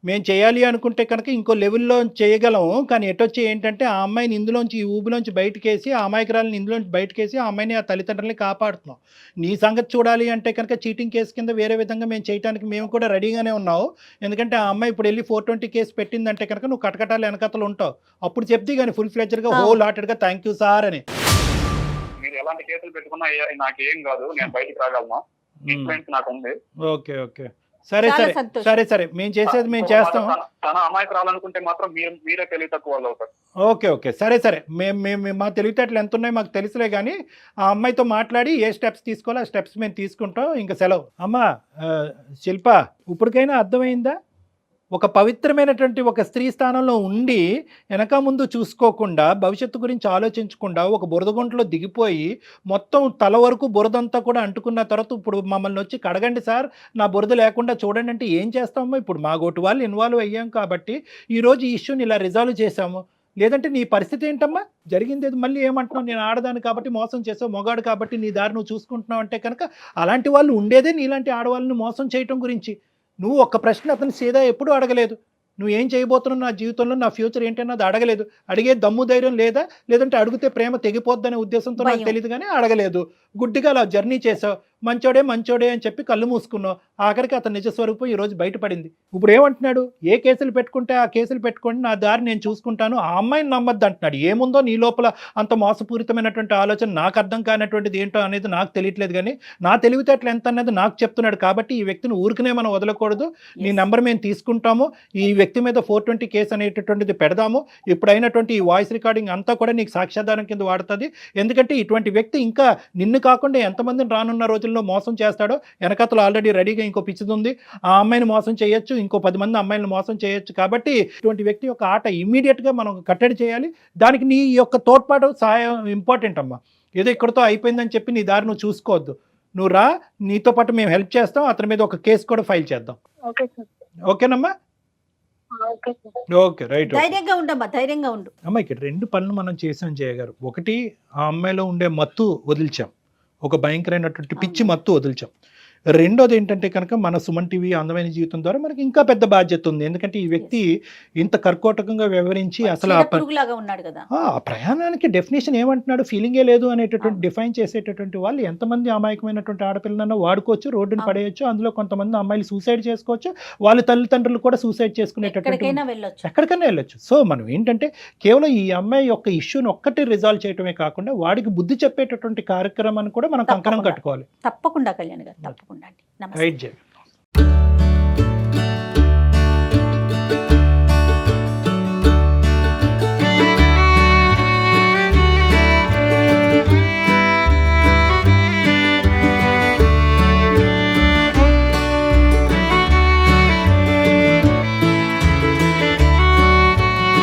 మేము చేయాలి అనుకుంటే కనుక ఇంకో లెవెల్లో చేయగలము. కానీ ఎటొచ్చి ఏంటంటే ఆ అమ్మాయిని ఇందులోంచి, ఈ ఊబిలోంచి బయటకేసి, ఆ అమాయకురాలని ఇందులోంచి బయటకేసి ఆ అమ్మాయిని, ఆ తల్లిదండ్రులని కాపాడుతున్నాం. నీ సంగతి చూడాలి అంటే కనుక చీటింగ్ కేసు కింద వేరే విధంగా మేము చేయడానికి మేము కూడా రెడీగానే ఉన్నావు. ఎందుకంటే ఆ అమ్మాయి ఇప్పుడు వెళ్ళి 420 కేసు పెట్టిందంటే కనుక నువ్వు కటకటాలు వెనకతలు ఉంటావు. అప్పుడు చెప్తే కానీ ఫుల్ ఫ్లెడ్జ్డ్గా హోల్ హార్టెడ్గా థ్యాంక్ యూ సార్ అని. మీరు ఎలాంటి కేసులు పెట్టుకున్నా నాకేం కాదు, నేను బయటకు రాగలను. ఇన్ఫ్లుయెన్స్ నాకు ఉంది. ఓకే. సరే మేము చేసేది మేము చేస్తాం. తన అమ్మాయికి రావాలనుకుంటే మాత్రం మీరే తెలివి తక్కువ వాళ్ళు అవుతారు. ఓకే. సరే మేము మా తెలివితేటలు ఎంత ఉన్నాయి మాకు తెలుసులే, కానీ ఆ అమ్మాయితో మాట్లాడి ఏ స్టెప్స్ తీసుకోవాలో ఆ స్టెప్స్ మేము తీసుకుంటాం. ఇంకా సెలవు. అమ్మా శిల్ప, ఇప్పటికైనా అర్థమైందా? ఒక పవిత్రమైనటువంటి ఒక స్త్రీ స్థానంలో ఉండి వెనక ముందు చూసుకోకుండా, భవిష్యత్తు గురించి ఆలోచించకుండా ఒక బురదగుంటలో దిగిపోయి మొత్తం తల వరకు బురదంతా కూడా అంటుకున్న తర్వాత ఇప్పుడు మమ్మల్ని వచ్చి కడగండి సార్, నా బురద లేకుండా చూడండి అంటే ఏం చేస్తామో? ఇప్పుడు మా గోటు వాళ్ళు ఇన్వాల్వ్ అయ్యాం కాబట్టి ఈరోజు ఈ ఇష్యూని ఇలా రిజాల్వ్ చేశాము. లేదంటే నీ పరిస్థితి ఏంటమ్మా? జరిగింది మళ్ళీ ఏమంటున్నావు? నేను ఆడదాన్ని కాబట్టి మోసం చేసావు, మొగాడు కాబట్టి నీ దారి నువ్వు చూసుకుంటున్నావు అంటే కనుక అలాంటి వాళ్ళు ఉండేదే నీలాంటి ఆడవాళ్ళని మోసం చేయటం గురించి. నువ్వు ఒక్క ప్రశ్న అతను సీదా ఎప్పుడూ అడగలేదు. నువ్వు ఏం చేయబోతున్నావు, నా జీవితంలో నా ఫ్యూచర్ ఏంటన్నది అడగలేదు. అడిగే దమ్ము ధైర్యం లేదా? లేదంటే అడిగితే ప్రేమ తెగిపోద్దనే ఉద్దేశంతో నాకు తెలియదు కానీ అడగలేదు. గుడ్డిగా అలా జర్నీ చేసావు. మంచోడే అని చెప్పి కళ్ళు మూసుకున్నావు. ఆఖరికి అతని నిజస్వరూపం ఈరోజు బయటపడింది. ఇప్పుడు ఏమంటున్నాడు? ఏ కేసులు పెట్టుకుంటే ఆ కేసులు పెట్టుకోండి, నా దారి నేను చూసుకుంటాను, ఆ అమ్మాయిని నమ్మద్దు అంటున్నాడు. ఏముందో నీ లోపల అంత మోసపూరితమైనటువంటి ఆలోచన, నాకు అర్థం కానటువంటిది ఏంటో అనేది నాకు తెలియట్లేదు, కానీ నా తెలివితేటలు ఎంత అనేది నాకు చెప్తున్నాడు. కాబట్టి ఈ వ్యక్తిని ఊరికనే మనం వదలకూడదు. నీ నెంబర్ మేము తీసుకుంటాము, ఈ వ్యక్తి మీద 420 కేసు అనేటటువంటిది పెడదాము. ఇప్పుడైనటువంటి ఈ వాయిస్ రికార్డింగ్ అంతా కూడా నీకు సాక్ష్యాధారం కింద వాడుతుంది. ఎందుకంటే ఇటువంటి వ్యక్తి ఇంకా నిన్ను కాకుండా ఎంతమందిని రానున్న రోజుల్లో మోసం చేస్తాడో వెనకతలు ఆల్రెడీ రెడీగా ఇంకో పిచ్చిది ఉంది. ఆ అమ్మాయిని మోసం చేయొచ్చు, ఇంకో 10 మంది అమ్మాయిలను మోసం చేయొచ్చు. కాబట్టి ఇటువంటి వ్యక్తి యొక్క ఆట ఇమ్మీడియట్గా మనం కట్టడి చేయాలి. దానికి నీ యొక్క తోడ్పాటు, సహాయం ఇంపార్టెంట్ అమ్మా. ఏదో ఇక్కడితో అయిపోయిందని చెప్పి నీ దారి నువ్వు చూసుకోవద్దు. నువ్వు రా, నీతో పాటు మేము హెల్ప్ చేస్తాం. అతని మీద ఒక కేసు కూడా ఫైల్ చేద్దాం. ఓకేనమ్మా? Okay, right. ధైర్యంగా ఉండు అమ్మ. ఇక్కడ 2 పనులు మనం చేసాం జయ గారు. ఒకటి, ఆ అమ్మాయిలో ఉండే మత్తు వదిలిచాం, ఒక భయంకరమైనటువంటి పిచ్చి మత్తు వదిలిచాం. రెండోది ఏంటంటే కనుక మన సుమన్ టీవీ అందమైన జీవితం ద్వారా మనకి ఇంకా పెద్ద బాధ్యత ఉంది. ఎందుకంటే ఈ వ్యక్తి ఇంత కర్కోటకంగా వ్యవహరించి అసలు ఆ ప్రయాణానికి డెఫినేషన్ ఏమంటున్నాడు, ఫీలింగే లేదు అనేటటువంటి డిఫైన్ చేసేటటువంటి వాళ్ళు ఎంతమంది అమాయకమైనటువంటి ఆడపిల్లనన్నా వాడుకోవచ్చు, రోడ్డును పడేయచ్చు. అందులో కొంతమంది అమ్మాయిలు సూసైడ్ చేసుకోవచ్చు, వాళ్ళ తల్లిదండ్రులు కూడా సూసైడ్ చేసుకునేటటువంటి ఎక్కడికైనా వెళ్ళొచ్చు. సో మనం ఏంటంటే కేవలం ఈ అమ్మాయి యొక్క ఇష్యూని ఒక్కటి రిజాల్వ్ చేయటమే కాకుండా వాడికి బుద్ధి చెప్పేటటువంటి కార్యక్రమాన్ని కూడా మనం కంకణం కట్టుకోవాలి. తప్పకుండా కళ్యాణ్ గారు, తప్పకుండా. రైట్ జయ.